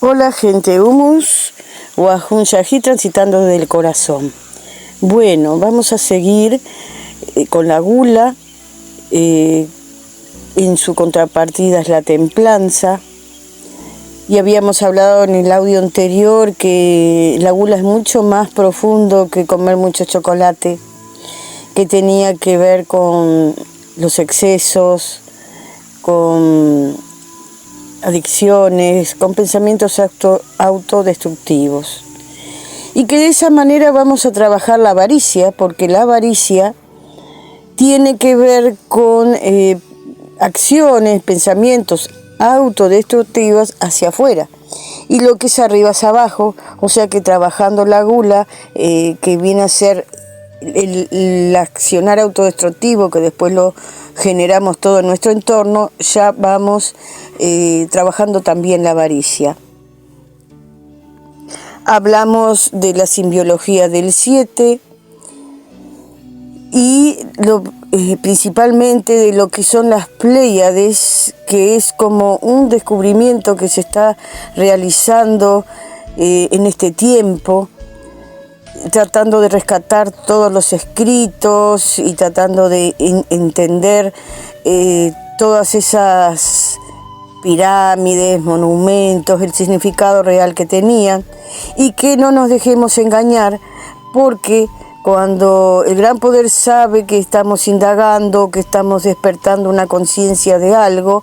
Hola gente, humus Wahun Yají transitando desde el corazón. Bueno, vamos a seguir con la gula. En su contrapartida es la templanza. Y habíamos hablado en el audio anterior que la gula es mucho más profundo que comer mucho chocolate, que tenía que ver con los excesos, con adicciones, con pensamientos autodestructivos. Y que de esa manera vamos a trabajar la avaricia, porque la avaricia tiene que ver con acciones, pensamientos autodestructivos hacia afuera. Y lo que es arriba es abajo, o sea que trabajando la gula, que viene a ser el accionar autodestructivo, que después lo generamos todo en nuestro entorno, ya vamos trabajando también la avaricia. Hablamos de la simbiología del 7 y principalmente de lo que son las Pléyades, que es como un descubrimiento que se está realizando en este tiempo, tratando de rescatar todos los escritos y tratando de entender todas esas pirámides, monumentos, el significado real que tenían, y que no nos dejemos engañar, porque cuando el gran poder sabe que estamos indagando, que estamos despertando una conciencia de algo,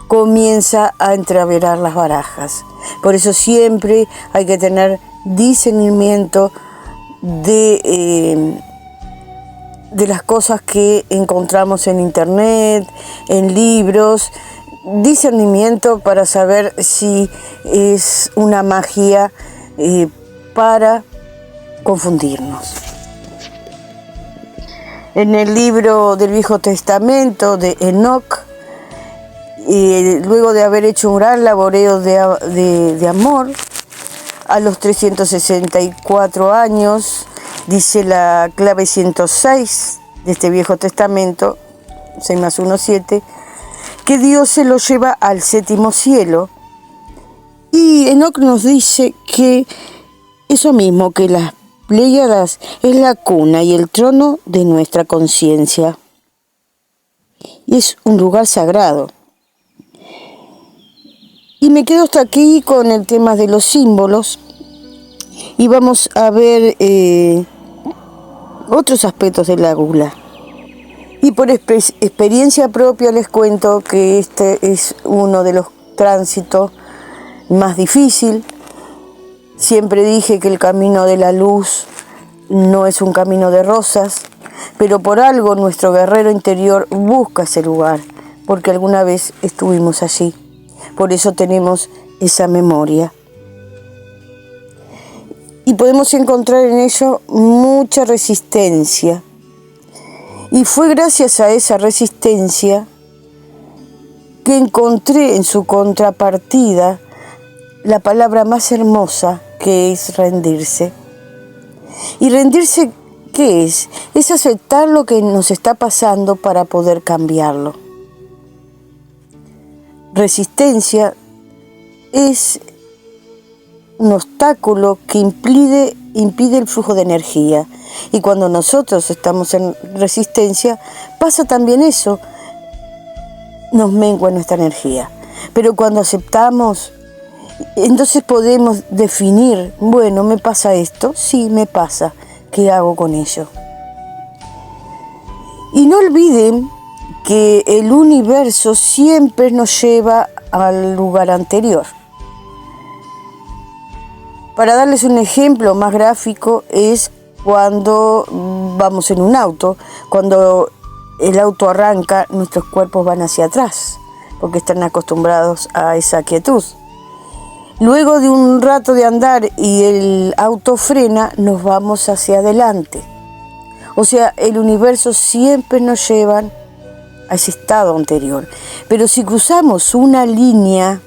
comienza a entreverar las barajas. Por eso siempre hay que tener discernimiento de las cosas que encontramos en internet, en libros, discernimiento para saber si es una magia para confundirnos. En el libro del Viejo Testamento de Enoc, luego de haber hecho un gran laboreo de amor, a los 364 años, dice la clave 106 de este Viejo Testamento, 6 más 1, 7, que Dios se lo lleva al séptimo cielo. Y Enoc nos dice que eso mismo, que las Pléyadas es la cuna y el trono de nuestra conciencia. Y es un lugar sagrado. Y me quedo hasta aquí con el tema de los símbolos. Y vamos a ver otros aspectos de la gula. Y por experiencia propia les cuento que este es uno de los tránsitos más difícil. Siempre dije que el camino de la luz no es un camino de rosas, pero por algo nuestro guerrero interior busca ese lugar, porque alguna vez estuvimos allí. Por eso tenemos esa memoria. Y podemos encontrar en ello mucha resistencia. Y fue gracias a esa resistencia que encontré en su contrapartida la palabra más hermosa, que es rendirse. ¿Y rendirse qué es? Es aceptar lo que nos está pasando para poder cambiarlo. Resistencia es un obstáculo que impide el flujo de energía. Y cuando nosotros estamos en resistencia, pasa también eso, nos mengua nuestra energía. Pero cuando aceptamos, entonces podemos definir, bueno, ¿me pasa esto? Sí, me pasa. ¿Qué hago con ello? Y no olviden que el universo siempre nos lleva al lugar anterior. Para darles un ejemplo más gráfico, es cuando vamos en un auto. Cuando el auto arranca, nuestros cuerpos van hacia atrás, porque están acostumbrados a esa quietud. Luego de un rato de andar y el auto frena, nos vamos hacia adelante. O sea, el universo siempre nos lleva a ese estado anterior. Pero si cruzamos una línea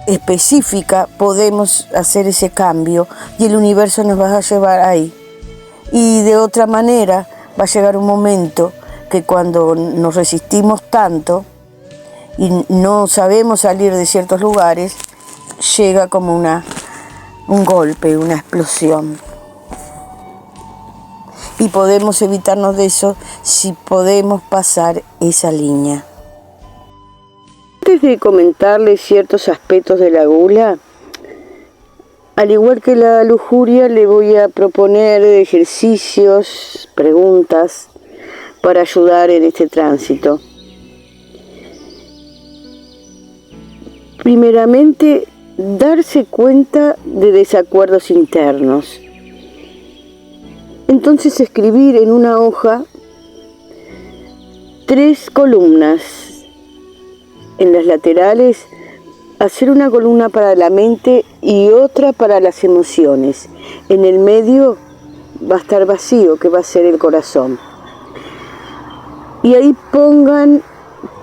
específica, podemos hacer ese cambio y el universo nos va a llevar ahí. Y de otra manera, va a llegar un momento que cuando nos resistimos tanto y no sabemos salir de ciertos lugares, llega como un golpe, una explosión. Y podemos evitarnos de eso si podemos pasar esa línea. Antes de comentarles ciertos aspectos de la gula, al igual que la lujuria, le voy a proponer ejercicios, preguntas, para ayudar en este tránsito. Primeramente, darse cuenta de desacuerdos internos. Entonces, escribir en una hoja 3 columnas. En las laterales, hacer una columna para la mente y otra para las emociones. En el medio va a estar vacío, que va a ser el corazón. Y ahí pongan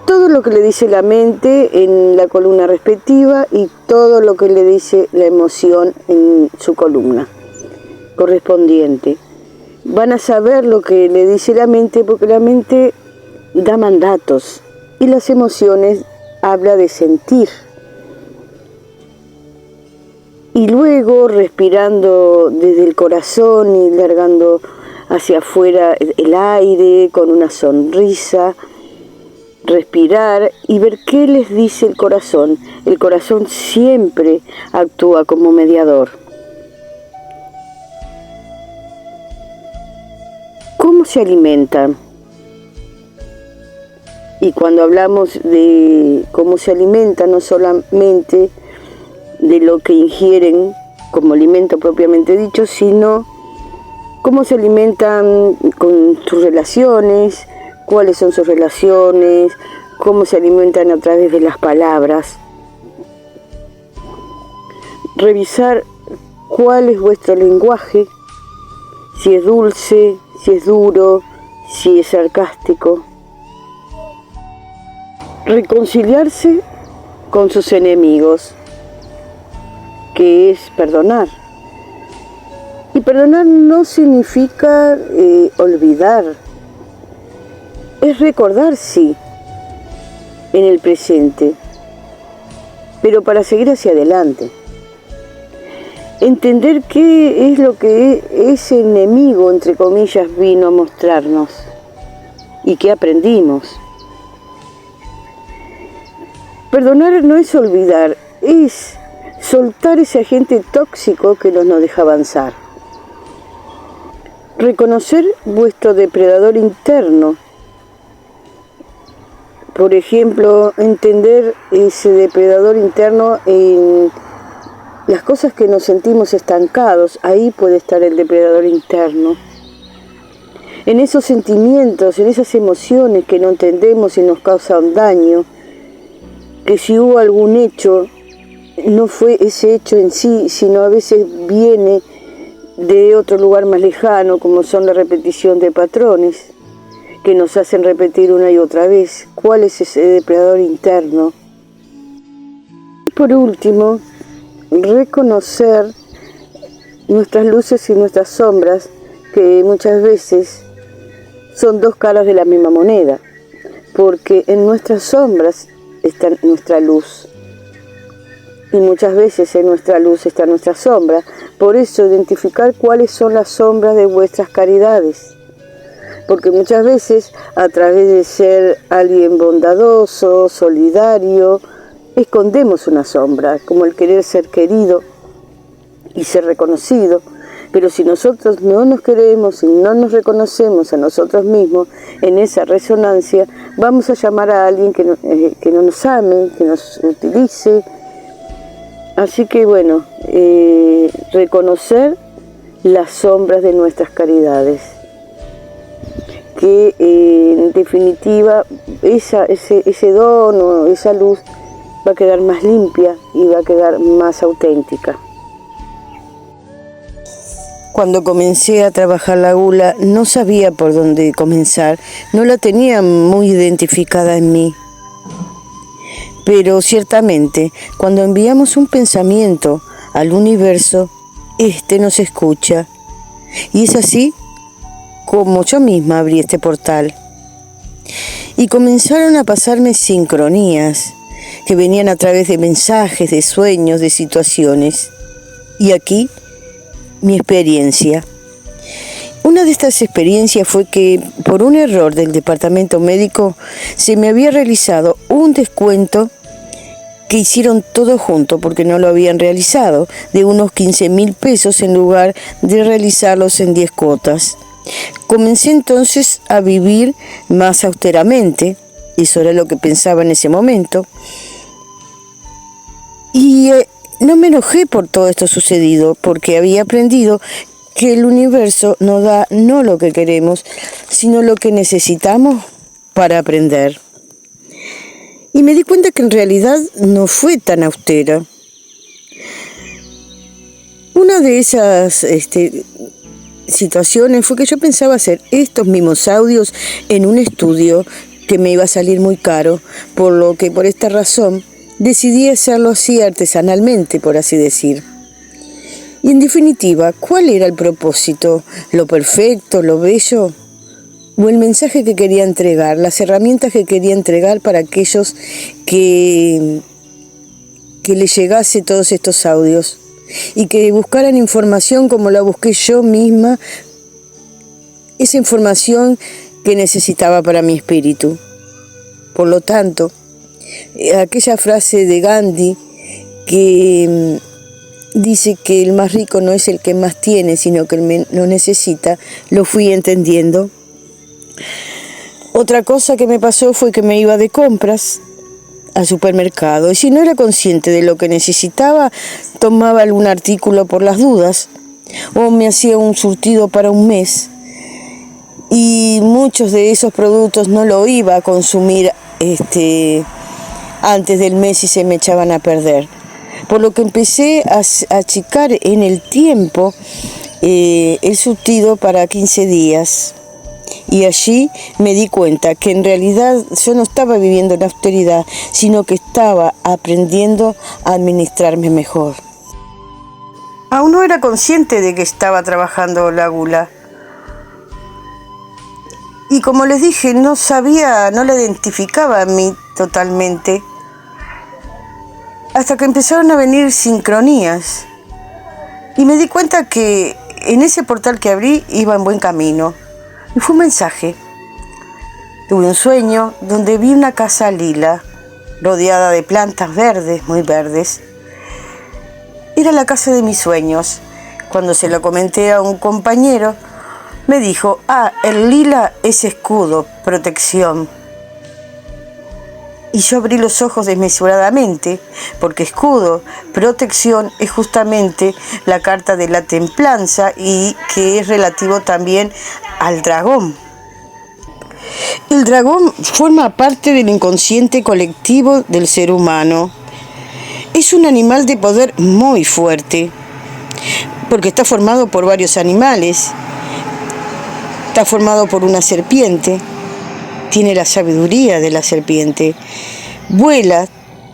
todo lo que le dice la mente en la columna respectiva y todo lo que le dice la emoción en su columna correspondiente. Van a saber lo que le dice la mente porque la mente da mandatos y las emociones habla de sentir. Y luego respirando desde el corazón y largando hacia afuera el aire con una sonrisa, respirar y ver qué les dice el corazón. El corazón siempre actúa como mediador. ¿Cómo se alimentan? Y cuando hablamos de cómo se alimentan, no solamente de lo que ingieren como alimento propiamente dicho, sino cómo se alimentan con sus relaciones, cuáles son sus relaciones, cómo se alimentan a través de las palabras. Revisar cuál es vuestro lenguaje, si es dulce, si es duro, si es sarcástico. Reconciliarse con sus enemigos, que es perdonar. Y perdonar no significa olvidar, es recordar, sí, en el presente, pero para seguir hacia adelante. Entender qué es lo que ese enemigo, entre comillas, vino a mostrarnos y qué aprendimos. Perdonar no es olvidar, es soltar ese agente tóxico que no nos deja avanzar. Reconocer vuestro depredador interno. Por ejemplo, entender ese depredador interno en las cosas que nos sentimos estancados. Ahí puede estar el depredador interno. En esos sentimientos, en esas emociones que no entendemos y nos causan daño. Que si hubo algún hecho, no fue ese hecho en sí, sino a veces viene de otro lugar más lejano, como son la repetición de patrones, que nos hacen repetir una y otra vez. ¿Cuál es ese depredador interno? Y por último, reconocer nuestras luces y nuestras sombras, que muchas veces son 2 caras de la misma moneda, porque en nuestras sombras está nuestra luz. Y muchas veces en nuestra luz está nuestra sombra. Por eso identificar cuáles son las sombras de vuestras caridades. Porque muchas veces a través de ser alguien bondadoso, solidario, escondemos una sombra, como el querer ser querido y ser reconocido. Pero si nosotros no nos queremos y no nos reconocemos a nosotros mismos en esa resonancia, vamos a llamar a alguien que no nos ame, que nos utilice. Así que bueno, reconocer las sombras de nuestras caridades. Que en definitiva ese don o esa luz va a quedar más limpia y va a quedar más auténtica. Cuando comencé a trabajar la gula no sabía por dónde comenzar, no la tenía muy identificada en mí. Pero ciertamente, cuando enviamos un pensamiento al universo, éste nos escucha. Y es así como yo misma abrí este portal. Y comenzaron a pasarme sincronías, que venían a través de mensajes, de sueños, de situaciones. Y aquí, mi experiencia. Una de estas experiencias fue que, por un error del departamento médico, se me había realizado un descuento que hicieron todo junto porque no lo habían realizado, de unos 15.000 pesos en lugar de realizarlos en 10 cuotas. Comencé entonces a vivir más austeramente, eso era lo que pensaba en ese momento, y no me enojé por todo esto sucedido, porque había aprendido que el universo nos da no lo que queremos, sino lo que necesitamos para aprender. Y me di cuenta que en realidad no fue tan austera. Una de esas situaciones fue que yo pensaba hacer estos mismos audios en un estudio que me iba a salir muy caro, por lo que por esta razón decidí hacerlo así artesanalmente, por así decir. Y en definitiva, ¿cuál era el propósito? ¿Lo perfecto, lo bello? ¿O el mensaje que quería entregar, las herramientas que quería entregar para aquellos que les llegase todos estos audios? Y que buscaran información como la busqué yo misma, esa información que necesitaba para mi espíritu. Por lo tanto, aquella frase de Gandhi que dice que el más rico no es el que más tiene, sino que el lo necesita, lo fui entendiendo. Otra cosa que me pasó fue que me iba de compras al supermercado y si no era consciente de lo que necesitaba, tomaba algún artículo por las dudas o me hacía un surtido para un mes y muchos de esos productos no lo iba a consumir antes del mes y se me echaban a perder. Por lo que empecé a achicar en el tiempo el surtido para 15 días. Y allí me di cuenta que en realidad yo no estaba viviendo en austeridad, sino que estaba aprendiendo a administrarme mejor. Aún no era consciente de que estaba trabajando la gula. Y como les dije, no la identificaba a mí totalmente. Hasta que empezaron a venir sincronías. Y me di cuenta que en ese portal que abrí iba en buen camino. Y fue un mensaje. Tuve un sueño donde vi una casa lila, rodeada de plantas verdes, muy verdes. Era la casa de mis sueños. Cuando se lo comenté a un compañero, me dijo, el lila es escudo, protección. Y yo abrí los ojos desmesuradamente, porque escudo, protección, es justamente la carta de la templanza y que es relativo también al dragón. El dragón forma parte del inconsciente colectivo del ser humano. Es un animal de poder muy fuerte, porque está formado por varios animales. Está formado por una serpiente. Tiene la sabiduría de la serpiente. Vuela,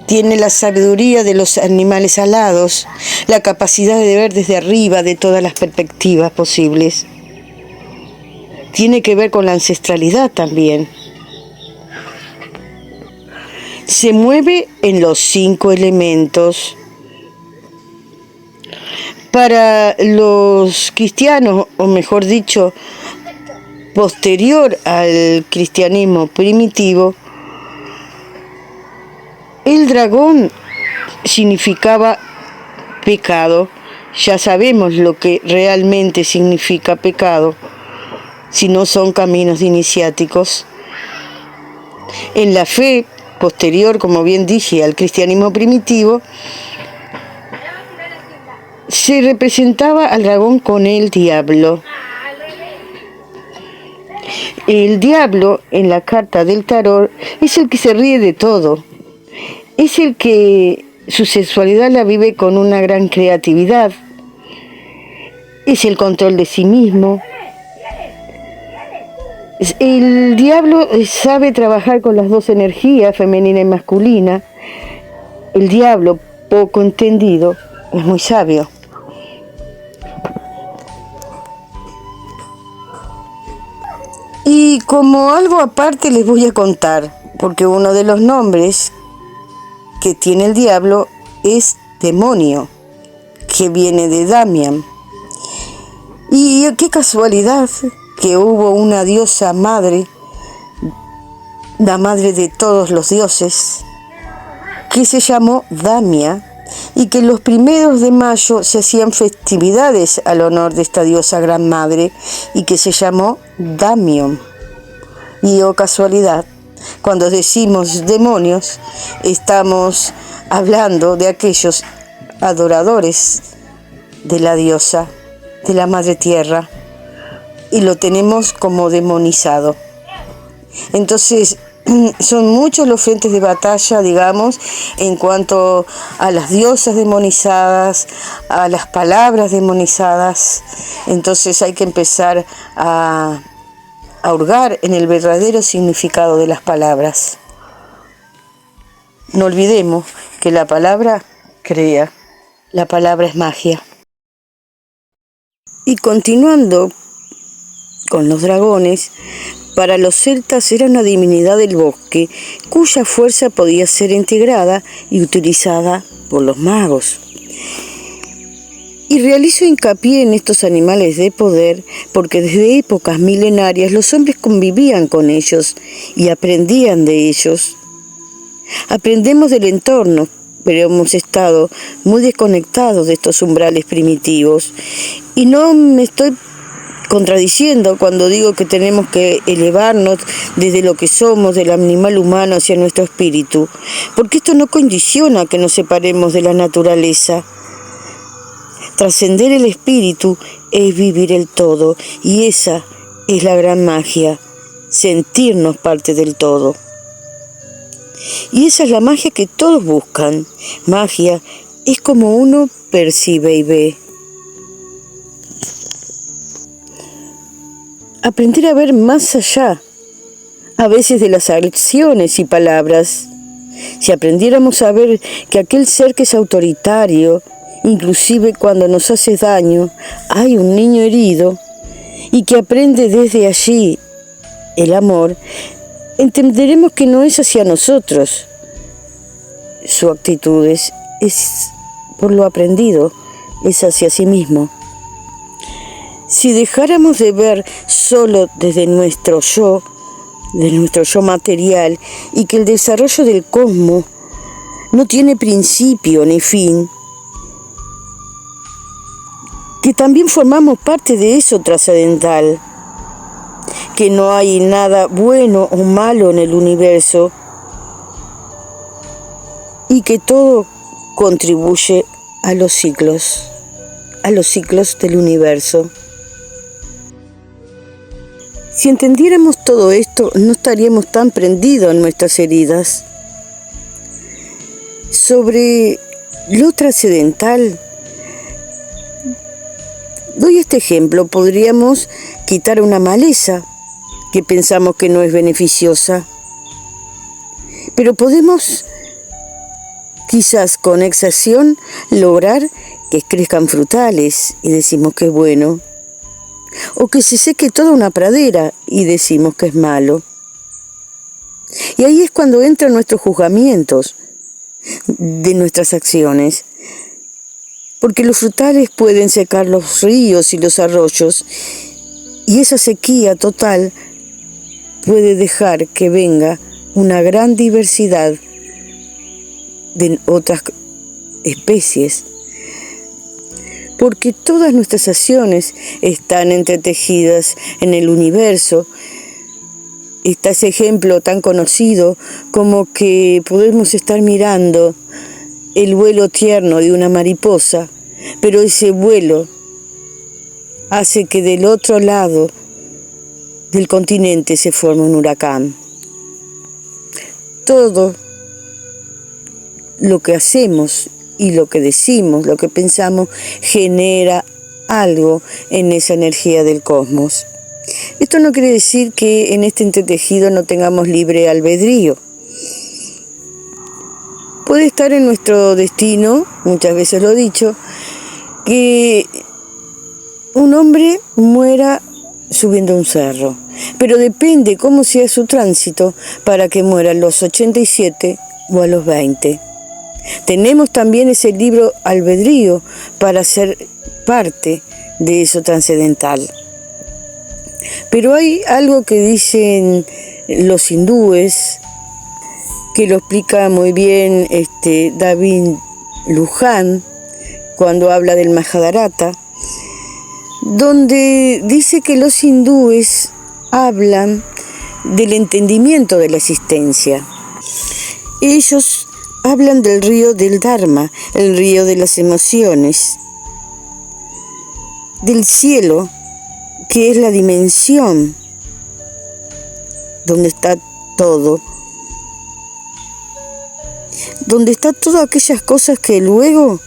tiene la sabiduría de los animales alados, la capacidad de ver desde arriba de todas las perspectivas posibles. Tiene que ver con la ancestralidad también. Se mueve en los 5 elementos. Para los cristianos, o mejor dicho, posterior al cristianismo primitivo, el dragón significaba pecado. Ya sabemos lo que realmente significa pecado, si no son caminos iniciáticos. En la fe posterior, como bien dije, al cristianismo primitivo, se representaba al dragón con el diablo. El diablo, en la carta del tarot, es el que se ríe de todo. Es el que su sexualidad la vive con una gran creatividad. Es el control de sí mismo. El diablo sabe trabajar con las dos energías, femenina y masculina. El diablo, poco entendido, es muy sabio. Y como algo aparte les voy a contar, porque uno de los nombres que tiene el diablo es demonio, que viene de Damián. Y qué casualidad que hubo una diosa madre, la madre de todos los dioses, que se llamó Damia, y que los 1 de mayo se hacían festividades al honor de esta diosa gran madre, y que se llamó Damión. Y oh casualidad, cuando decimos demonios, estamos hablando de aquellos adoradores de la diosa, de la madre tierra, y lo tenemos como demonizado. Entonces, son muchos los frentes de batalla, digamos, en cuanto a las diosas demonizadas, a las palabras demonizadas. Entonces hay que empezar a hurgar en el verdadero significado de las palabras. No olvidemos que la palabra crea, la palabra es magia. Y continuando con los dragones, para los celtas era una divinidad del bosque cuya fuerza podía ser integrada y utilizada por los magos. Y realizo hincapié en estos animales de poder porque desde épocas milenarias los hombres convivían con ellos y aprendían de ellos. Aprendemos del entorno, pero hemos estado muy desconectados de estos umbrales primitivos. Y no me estoy contradiciendo cuando digo que tenemos que elevarnos desde lo que somos, del animal humano hacia nuestro espíritu, porque esto no condiciona que nos separemos de la naturaleza. Trascender el espíritu es vivir el todo, y esa es la gran magia, sentirnos parte del todo. Y esa es la magia que todos buscan. Magia es como uno percibe y ve. Aprender a ver más allá, a veces de las acciones y palabras. Si aprendiéramos a ver que aquel ser que es autoritario, inclusive cuando nos hace daño, hay un niño herido, y que aprende desde allí el amor, entenderemos que no es hacia nosotros. Su actitud es por lo aprendido, es hacia sí mismo. Si dejáramos de ver solo desde nuestro yo material, y que el desarrollo del cosmos no tiene principio ni fin, que también formamos parte de eso trascendental, que no hay nada bueno o malo en el universo, y que todo contribuye a los ciclos del universo. Si entendiéramos todo esto, no estaríamos tan prendidos en nuestras heridas. Sobre lo trascendental, doy este ejemplo: podríamos quitar una maleza que pensamos que no es beneficiosa, pero podemos, quizás con exacción, lograr que crezcan frutales y decimos que es bueno, o que se seque toda una pradera y decimos que es malo. Y ahí es cuando entran nuestros juzgamientos de nuestras acciones, porque los frutales pueden secar los ríos y los arroyos, y esa sequía total puede dejar que venga una gran diversidad de otras especies, porque todas nuestras acciones están entretejidas en el universo. Está ese ejemplo tan conocido como que podemos estar mirando el vuelo tierno de una mariposa, pero ese vuelo hace que del otro lado del continente se forme un huracán. Todo lo que hacemos y lo que decimos, lo que pensamos, genera algo en esa energía del cosmos. Esto no quiere decir que en este entretejido no tengamos libre albedrío. Puede estar en nuestro destino, muchas veces lo he dicho, que un hombre muera subiendo un cerro, pero depende cómo sea su tránsito para que muera a los 87 o a los 20. Tenemos también ese libre albedrío para ser parte de eso trascendental. Pero hay algo que dicen los hindúes, que lo explica muy bien David Luján cuando habla del Mahabharata, donde dice que los hindúes hablan del entendimiento de la existencia. Ellos hablan del río del Dharma, el río de las emociones, del cielo, que es la dimensión donde está todo, donde están todas aquellas cosas que luego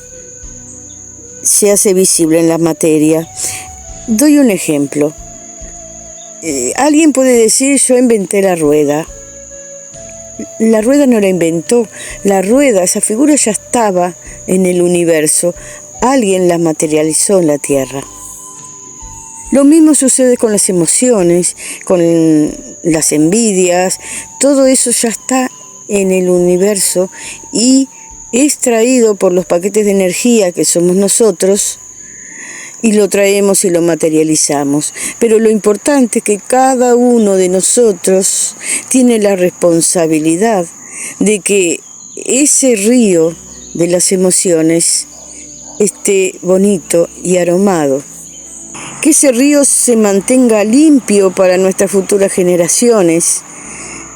se hace visible en la materia. Doy un ejemplo. Alguien puede decir, yo inventé la rueda. La rueda no la inventó. La rueda, esa figura ya estaba en el universo. Alguien la materializó en la Tierra. Lo mismo sucede con las emociones, con las envidias. Todo eso ya está en el universo y es traído por los paquetes de energía que somos nosotros, y lo traemos y lo materializamos. Pero lo importante es que cada uno de nosotros tiene la responsabilidad de que ese río de las emociones esté bonito y aromado. Que ese río se mantenga limpio para nuestras futuras generaciones,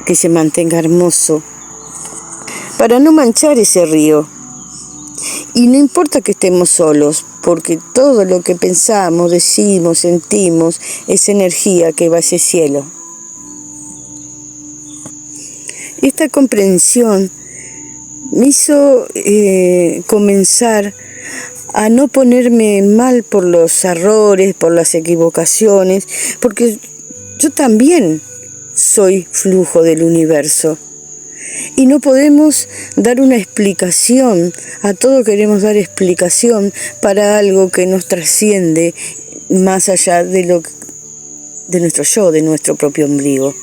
que se mantenga hermoso, para no manchar ese río. Y no importa que estemos solos, porque todo lo que pensamos, decimos, sentimos, es energía que va a ese cielo. Esta comprensión me hizo comenzar a no ponerme mal por los errores, por las equivocaciones, porque yo también soy flujo del universo. Y no podemos dar una explicación, a todo queremos dar explicación para algo que nos trasciende más allá de nuestro yo, de nuestro propio ombligo.